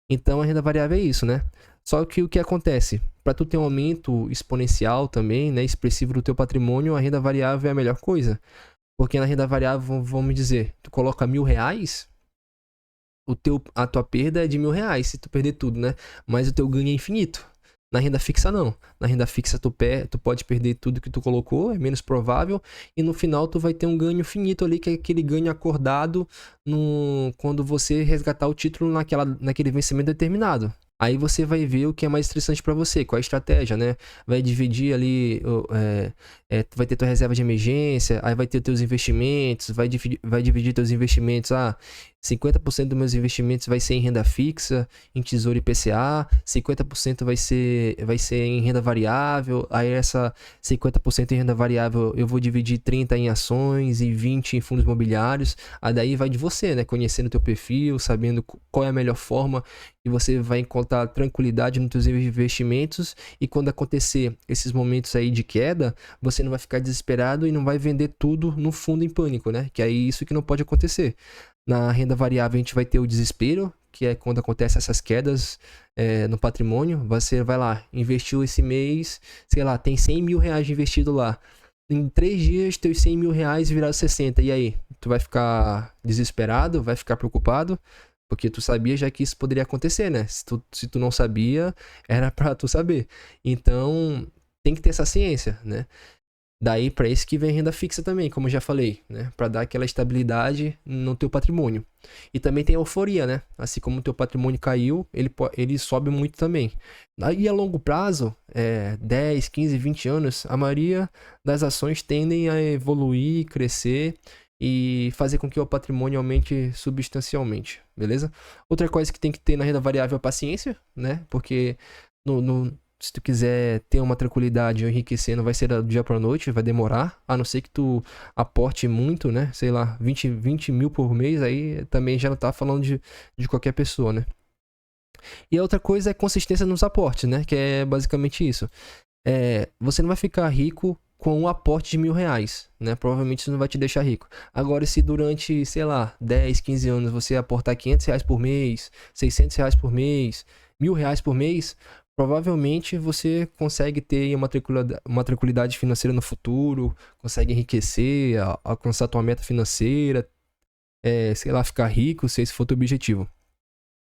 Então a renda variável é isso, né? Só que o que acontece? para tu ter um aumento exponencial também, né, expressivo do teu patrimônio, a renda variável é a melhor coisa. Porque na renda variável, vamos dizer, tu coloca R$1.000, a tua perda é de R$1.000, se tu perder tudo, né? Mas o teu ganho é infinito. Na renda fixa, não. Na renda fixa, tu pode perder tudo que tu colocou, é menos provável. E no final, tu vai ter um ganho finito ali, que é aquele ganho acordado quando você resgatar o título naquele vencimento determinado. Aí você vai ver o que é mais interessante para você, qual é a estratégia, né? Vai dividir ali, vai ter tua reserva de emergência, aí vai ter teus investimentos, vai dividir teus investimentos. 50% dos meus investimentos vai ser em renda fixa, em tesouro IPCA, 50% vai ser em renda variável, aí essa 50% em renda variável eu vou dividir 30% em ações e 20% em fundos imobiliários. Aí daí vai de você, né? Conhecendo o teu perfil, sabendo qual é a melhor forma que você vai encontrar tranquilidade nos teus investimentos, e quando acontecer esses momentos aí de queda, você não vai ficar desesperado e não vai vender tudo no fundo em pânico, né? Que é isso que não pode acontecer. Na renda variável a gente vai ter o desespero, que é quando acontecem essas quedas no patrimônio. Você vai lá, investiu esse mês, sei lá, tem R$100 mil investido lá. Em 3 dias, teus R$100 mil viraram 60. E aí? Tu vai ficar desesperado? Vai ficar preocupado? Porque tu sabia já que isso poderia acontecer, né? Se tu não sabia, era pra tu saber. Então, tem que ter essa ciência, né? Daí, para isso que vem renda fixa também, como eu já falei, né? Para dar aquela estabilidade no teu patrimônio. E também tem a euforia, né? Assim como o teu patrimônio caiu, ele sobe muito também. Aí a longo prazo, 10, 15, 20 anos, a maioria das ações tendem a evoluir, crescer e fazer com que o patrimônio aumente substancialmente, beleza? Outra coisa que tem que ter na renda variável é a paciência, né? Porque se tu quiser ter uma tranquilidade ou enriquecer, não vai ser do dia para noite, vai demorar, a não ser que tu aporte muito, né? Sei lá, 20 mil por mês, aí também já não tá falando de qualquer pessoa, né? E a outra coisa é consistência nos aportes, né? Que é basicamente isso. Você não vai ficar rico com um aporte de R$1.000, né? Provavelmente isso não vai te deixar rico. Agora, se durante, sei lá, 10, 15 anos você aportar R$500 por mês, R$600 por mês, R$1.000 por mês, provavelmente você consegue ter uma tranquilidade financeira no futuro, consegue enriquecer, alcançar tua meta financeira, sei lá, ficar rico, se esse for teu objetivo.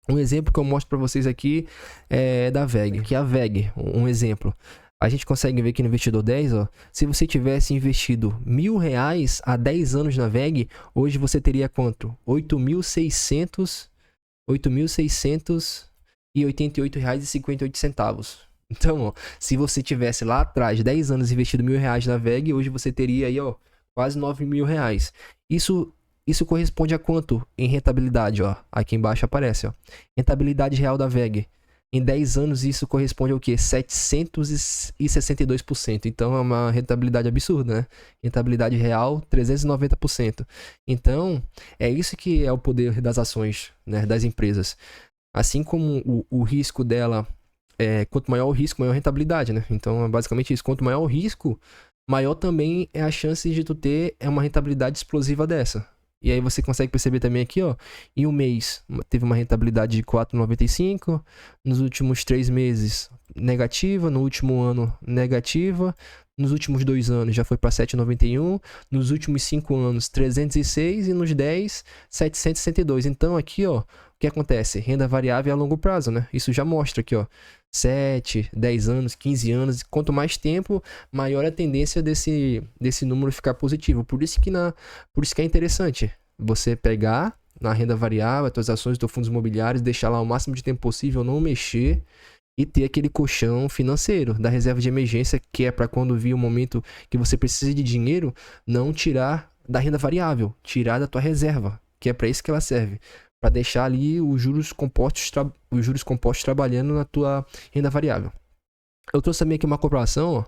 Um exemplo que eu mostro para vocês aqui é da VEG, que é a VEG, um exemplo. A gente consegue ver aqui no Investidor 10, ó, se você tivesse investido R$1.000 há 10 anos na VEG, hoje você teria quanto? R$8.688,58. Então, ó, se você tivesse lá atrás 10 anos investido R$1.000 na VEG, hoje você teria aí, ó, quase R$9.000. Isso corresponde a quanto em rentabilidade, ó? Aqui embaixo aparece, ó. Rentabilidade real da VEG. Em 10 anos isso corresponde ao quê? 762%. Então é uma rentabilidade absurda, né? Rentabilidade real, 390%. Então, é isso que é o poder das ações, né? Das empresas. Assim como o risco dela, quanto maior o risco, maior a rentabilidade, né? Então é basicamente isso. Quanto maior o risco, maior também é a chance de tu ter uma rentabilidade explosiva dessa. E aí você consegue perceber também aqui, ó, em um mês teve uma rentabilidade de 4,95, nos últimos 3 meses negativa, no último ano negativa, nos últimos 2 anos já foi para 7,91, nos últimos 5 anos 306 e nos 10, 762. Então aqui, ó, o que acontece? Renda variável a longo prazo, né? Isso já mostra aqui, ó, 7, 10 anos, 15 anos, quanto mais tempo, maior a tendência desse número ficar positivo. Por isso que é interessante você pegar na renda variável, as tuas ações, os teus fundos imobiliários, deixar lá o máximo de tempo possível, não mexer e ter aquele colchão financeiro da reserva de emergência, que é para quando vir o momento que você precisa de dinheiro, não tirar da renda variável, tirar da tua reserva, que é para isso que ela serve. Para deixar ali os juros compostos trabalhando na tua renda variável. Eu trouxe também aqui uma comprovação, ó,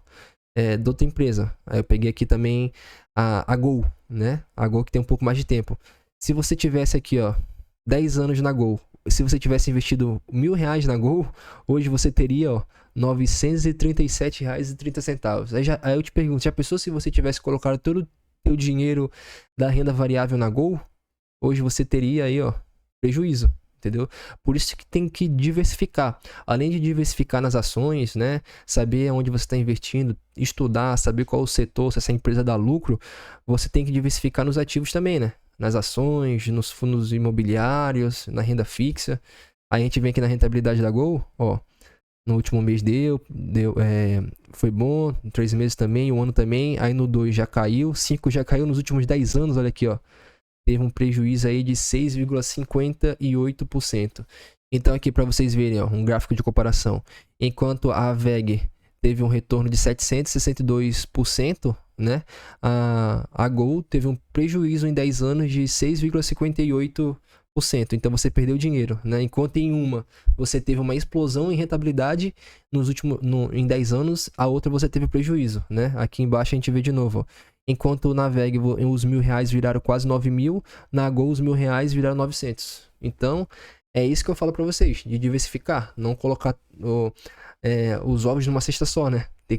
de outra empresa. Aí eu peguei aqui também a Gol, né? A Gol que tem um pouco mais de tempo. Se você tivesse aqui, ó, 10 anos na Gol, se você tivesse investido R$1.000 na Gol, hoje você teria, ó, R$937,30. Aí eu te pergunto, já pensou se você tivesse colocado todo o teu dinheiro da renda variável na Gol? Hoje você teria aí, ó, prejuízo. entendeu? Por isso que tem que diversificar. Além de diversificar nas ações, né? Saber onde você está investindo, estudar, saber qual o setor, se essa empresa dá lucro, você tem que diversificar nos ativos também, né? Nas ações, nos fundos imobiliários, na renda fixa. Aí a gente vem aqui na rentabilidade da Gol, ó. No último mês foi bom, 3 meses também, 1 ano também, aí no 2 já caiu, 5 já caiu nos últimos 10 anos, olha aqui, ó. Teve um prejuízo aí de 6,58%. Então aqui para vocês verem, ó, um gráfico de comparação. Enquanto a VEG teve um retorno de 762%, né? A Gol teve um prejuízo em 10 anos de 6,58%. Então você perdeu dinheiro, né? Enquanto em uma você teve uma explosão em rentabilidade em 10 anos, a outra você teve prejuízo, né? Aqui embaixo a gente vê de novo, ó. Enquanto na VEG os R$1.000 viraram quase 9.000, na Gol os R$1.000 viraram 900. Então é isso que eu falo para vocês, de diversificar, não colocar os ovos numa cesta só, né? Tem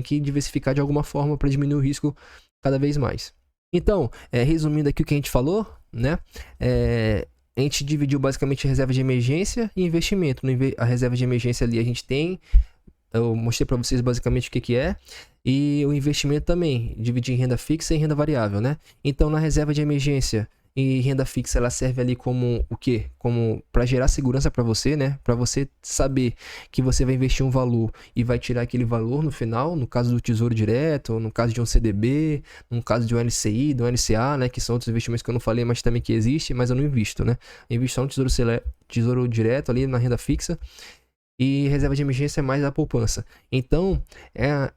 que diversificar de alguma forma para diminuir o risco cada vez mais. Então, resumindo aqui o que a gente falou, né? A gente dividiu basicamente reserva de emergência e investimento. A reserva de emergência ali a gente tem, eu mostrei para vocês basicamente o que é, e o investimento também, dividir em renda fixa e renda variável, né? Então, na reserva de emergência e renda fixa, ela serve ali como o quê? Como para gerar segurança para você, né? Para você saber que você vai investir um valor e vai tirar aquele valor no final, no caso do Tesouro Direto, no caso de um CDB, no caso de um LCI, do LCA, né? Que são outros investimentos que eu não falei, mas também que existe, mas eu não invisto, né? Eu invisto só no Tesouro Direto ali na renda fixa. E reserva de emergência é mais a poupança. Então,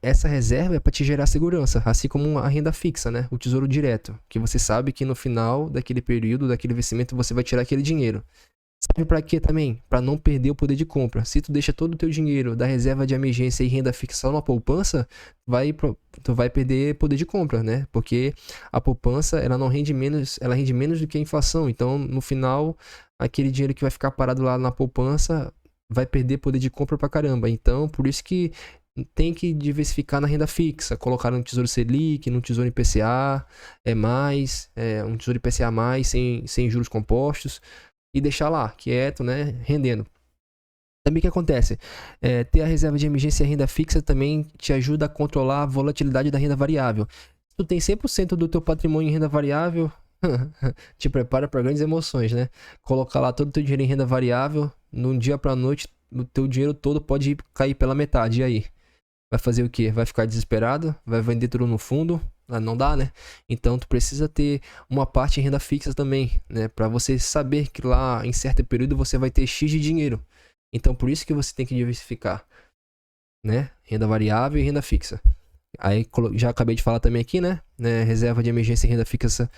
essa reserva é para te gerar segurança, assim como a renda fixa, né? O tesouro direto, que você sabe que no final daquele período, daquele vencimento, você vai tirar aquele dinheiro. Serve para quê também? Para não perder o poder de compra. Se tu deixa todo o teu dinheiro da reserva de emergência e renda fixa só numa poupança, tu vai perder poder de compra, né? Porque a poupança, ela não rende menos, ela rende menos do que a inflação. Então, no final, aquele dinheiro que vai ficar parado lá na poupança vai perder poder de compra pra caramba. Então, por isso que tem que diversificar na renda fixa, colocar no Tesouro Selic, no Tesouro IPCA, um Tesouro IPCA+, sem juros compostos, e deixar lá, quieto, né, rendendo. Também o que acontece? Ter a reserva de emergência e a renda fixa também te ajuda a controlar a volatilidade da renda variável. Se tu tem 100% do teu patrimônio em renda variável, te prepara para grandes emoções, né? Colocar lá todo o teu dinheiro em renda variável, num dia pra noite, o teu dinheiro todo pode cair pela metade. E aí? Vai fazer o quê? Vai ficar desesperado? Vai vender tudo no fundo? Não dá, né? Então tu precisa ter uma parte em renda fixa também, né? Para você saber que lá em certo período você vai ter X de dinheiro. Então por isso que você tem que diversificar, né? Renda variável e renda fixa. Aí já acabei de falar também aqui, né? Reserva de emergência e renda fixa.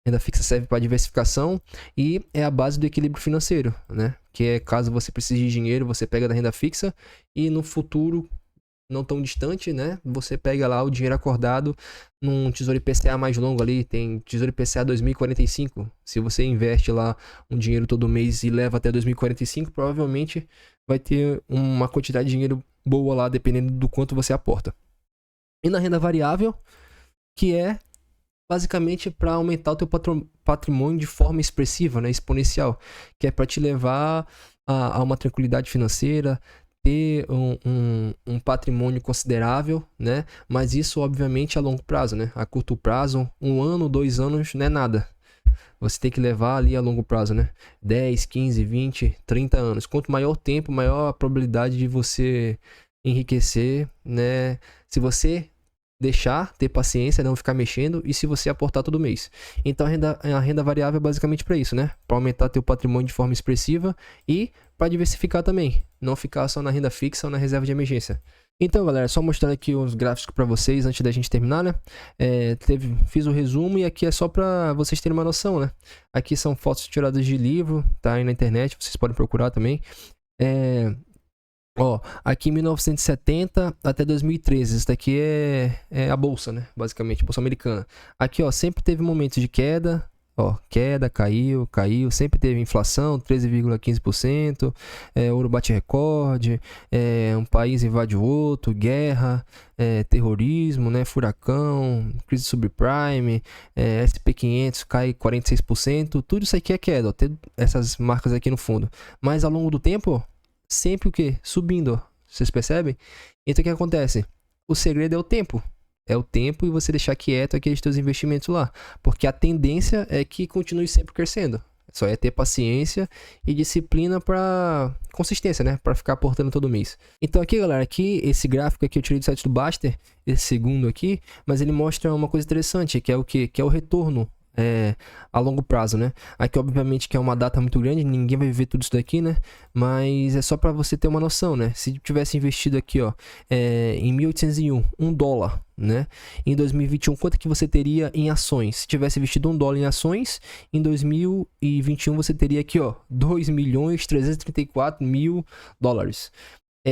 Renda fixa serve para diversificação e é a base do equilíbrio financeiro, né? Que é caso você precise de dinheiro, você pega da renda fixa e no futuro não tão distante, né? Você pega lá o dinheiro acordado num Tesouro IPCA mais longo ali, tem Tesouro IPCA 2045. Se você investe lá um dinheiro todo mês e leva até 2045, provavelmente vai ter uma quantidade de dinheiro boa lá, dependendo do quanto você aporta. E na renda variável, que é basicamente para aumentar o teu patrimônio de forma expressiva, né, exponencial, que é para te levar a uma tranquilidade financeira, ter um patrimônio considerável, né, mas isso obviamente a longo prazo, né, a curto prazo, 1 ano, 2 anos não é nada, você tem que levar ali a longo prazo, né, 10, 15, 20, 30 anos, quanto maior o tempo, maior a probabilidade de você enriquecer, né, se você ter paciência, não ficar mexendo, e se você aportar todo mês. Então a renda variável é basicamente para isso, né? Para aumentar teu patrimônio de forma expressiva e para diversificar também, não ficar só na renda fixa ou na reserva de emergência. Então, galera, só mostrando aqui os gráficos para vocês antes da gente terminar, né? Fiz o resumo e aqui é só para vocês terem uma noção, né? Aqui são fotos tiradas de livro, tá aí na internet, vocês podem procurar também. Aqui em 1970 até 2013, isso daqui é a bolsa, né? Basicamente, a bolsa americana. Aqui, sempre teve momentos de queda, Ó, queda, caiu, sempre teve inflação, 13,15%, ouro bate recorde, um país invade o outro, guerra, terrorismo, né, furacão, crise subprime, SP500 cai 46%, tudo isso aqui é queda, ó, tem essas marcas aqui no fundo. Mas ao longo do tempo, ó, sempre o quê? Subindo, ó, vocês percebem? Então o que acontece? O segredo é o tempo. É o tempo e você deixar quieto aqueles teus investimentos lá. Porque a tendência é que continue sempre crescendo. Só é ter paciência e disciplina para consistência, né? Para ficar aportando todo mês. Então aqui, galera, aqui esse gráfico aqui eu tirei do site do Baster, esse segundo aqui, mas ele mostra uma coisa interessante, que é o quê? Que é o retorno a longo prazo, né? Aqui obviamente que é uma data muito grande, ninguém vai ver tudo isso daqui, né? Mas é só para você ter uma noção, né? Se tivesse investido aqui, ó, em 1801, $1, né? Em 2021, quanto que você teria em ações? Se tivesse investido $1 em ações, em 2021 você teria aqui, ó, 2.334.000 dólares.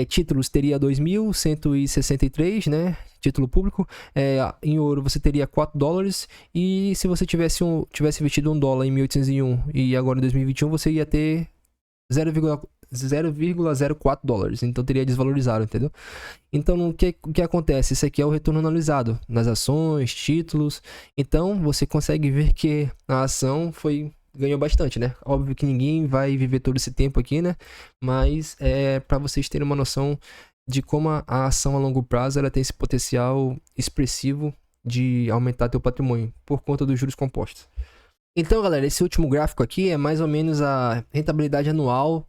Títulos teria 2.163, né? Título público. Em ouro você teria $4. E se você tivesse investido $1 em 1801 e agora em 2021 você ia ter 0,04 dólares. Então teria desvalorizado, entendeu? Então o que acontece? Isso aqui é o retorno analisado nas ações, títulos. Então você consegue ver que a ação ganhou bastante, né? Óbvio que ninguém vai viver todo esse tempo aqui, né? Mas é para vocês terem uma noção de como a ação a longo prazo ela tem esse potencial expressivo de aumentar teu patrimônio por conta dos juros compostos. Então, galera, esse último gráfico aqui é mais ou menos a rentabilidade anual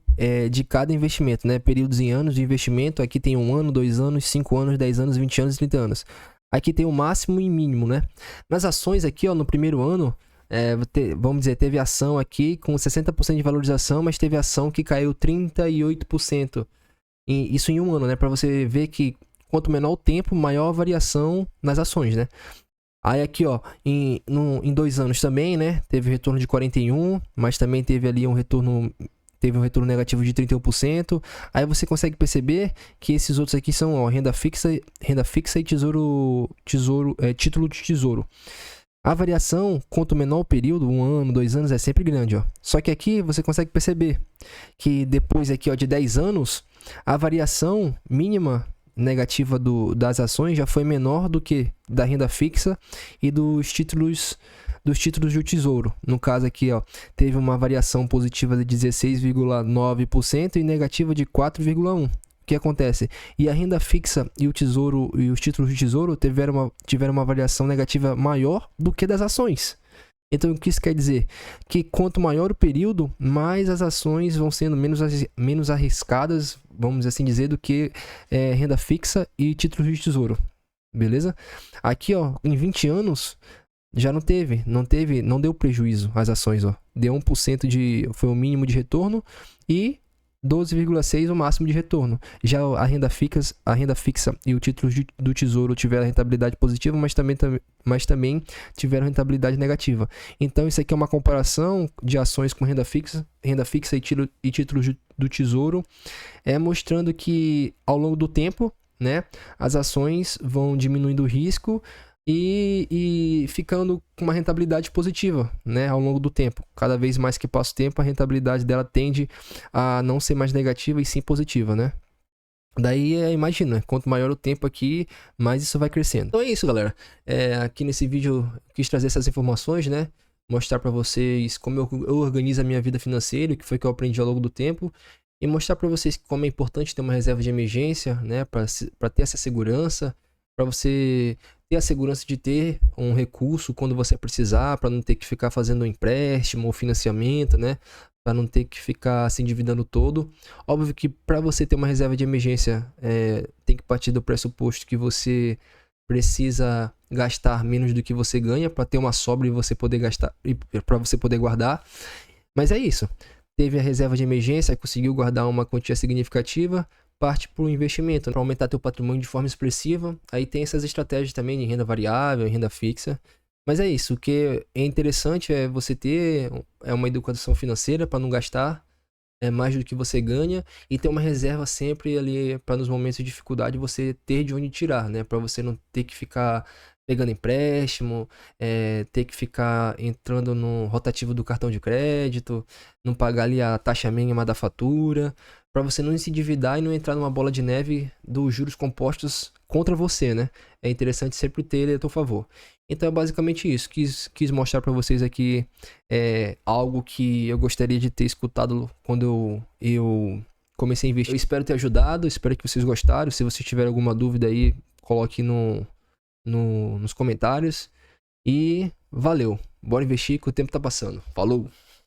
de cada investimento, né? Períodos em anos de investimento. Aqui tem 1 ano, 2 anos, 5 anos, 10 anos, 20 anos e 30 anos. Aqui tem o máximo e mínimo, né? Nas ações aqui, ó, no primeiro ano, vamos dizer, teve ação aqui com 60% de valorização, mas teve ação que caiu 38%. Isso em um ano, né? Para você ver que quanto menor o tempo, maior a variação nas ações, né? Aí aqui, ó, em 2 anos também, né? Teve retorno de 41%, mas também teve ali um retorno negativo de 31%. Aí você consegue perceber que esses outros aqui são, ó, renda fixa e título de tesouro. A variação, quanto menor o período, 1 ano, 2 anos, é sempre grande, ó. Só que aqui você consegue perceber que depois aqui, ó, de 10 anos, a variação mínima negativa das ações já foi menor do que da renda fixa e dos títulos do tesouro. No caso aqui, ó, teve uma variação positiva de 16,9% e negativa de 4,1%. O que acontece? E a renda fixa e o tesouro e os títulos de tesouro tiveram uma variação negativa maior do que das ações. Então, o que isso quer dizer? Que quanto maior o período, mais as ações vão sendo menos arriscadas, vamos assim dizer, do que renda fixa e títulos de tesouro. Beleza? Aqui, ó, em 20 anos, já não deu prejuízo as ações, ó. Deu 1% foi o mínimo de retorno e 12,6% o máximo de retorno. Já a renda fixa e o título do tesouro tiveram rentabilidade positiva, mas também tiveram rentabilidade negativa. Então isso aqui é uma comparação de ações com renda fixa e títulos do tesouro, mostrando que ao longo do tempo, né, as ações vão diminuindo o risco e ficando com uma rentabilidade positiva, né, ao longo do tempo. Cada vez mais que passa o tempo, a rentabilidade dela tende a não ser mais negativa e sim positiva, né? Daí, imagina, quanto maior o tempo aqui, mais isso vai crescendo. Então é isso, galera. Aqui nesse vídeo eu quis trazer essas informações, né? Mostrar para vocês como eu organizo a minha vida financeira, o que foi que eu aprendi ao longo do tempo. E mostrar para vocês como é importante ter uma reserva de emergência, né? Para ter essa segurança, para você ter a segurança de ter um recurso quando você precisar, para não ter que ficar fazendo um empréstimo ou financiamento, né? Para não ter que ficar se endividando todo. Óbvio que para você ter uma reserva de emergência, tem que partir do pressuposto que você precisa gastar menos do que você ganha para ter uma sobra e você poder gastar, para você poder guardar. Mas é isso. Teve a reserva de emergência, conseguiu guardar uma quantia significativa, parte para o investimento, para aumentar teu patrimônio de forma expressiva. Aí tem essas estratégias também de renda variável, renda fixa. Mas é isso, o que é interessante é você ter uma educação financeira para não gastar mais do que você ganha e ter uma reserva sempre ali para nos momentos de dificuldade você ter de onde tirar, né? Para você não ter que ficar pegando empréstimo, ter que ficar entrando no rotativo do cartão de crédito, não pagar ali a taxa mínima da fatura, para você não se endividar e não entrar numa bola de neve dos juros compostos contra você, né? É interessante sempre ter ele a teu favor. Então é basicamente isso. Quis mostrar para vocês aqui algo que eu gostaria de ter escutado quando eu comecei a investir. Eu espero ter ajudado, espero que vocês gostaram. Se vocês tiverem alguma dúvida aí, coloque nos comentários. E valeu. Bora investir que o tempo tá passando. Falou!